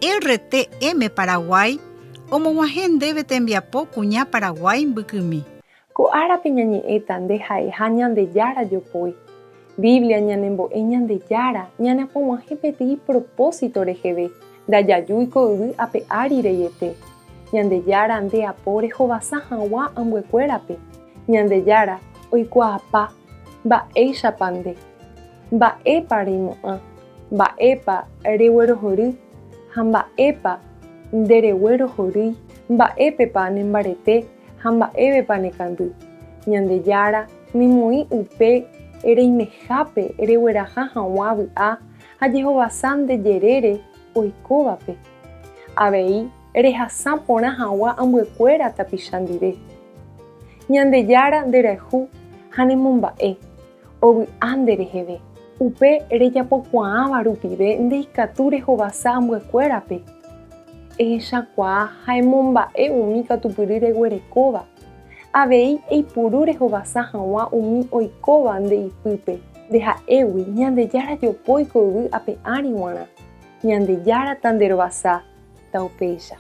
RTM Paraguay omog̃uahẽ ndéve tembiapo kuña Paraguay mbykymi. Ko árape ñañe'ẽta nde ha'eha Ñandejára jopói. Biblia ñanembo'e Ñandejára ñaneaporãhe peteĩ propósito reheve. Ndajajúiko yvy ape ári reiete. Ñandejára ndeapo rehovasa hag̃ua ambuekuérape. Ñandejára oikuaapa mba'éichapa nde. Mba'épa reimo'ã, mba'épa reguerohory ha mba'épa ndereguerohorýi, mba'épepa nembarete ha mba'épepa nekandy. Ñandejára nimoĩ upe reimehápe regueraha hag̃ua vy'a ha jehovasa ndejerére oikóvape. Avei rehasã porã hag̃ua ambuekuéra tapicha ndive. Ñandejára nderayhu ha nemomba'e ovy'a ndereheve. Upe rejapokuaáva rupive ndeikatu rehovasa ambuekuérape. Ehechakuaa ha emomba'e umi katupyry reguerekóva. Avei eipuru rehovasa hag̃ua umi oikóva ndeipýpe. Ndeha'égui Ñandejára jopóiko yvy ape ári g̃uarã. Ñandejára ta nderovasa ta upéicha.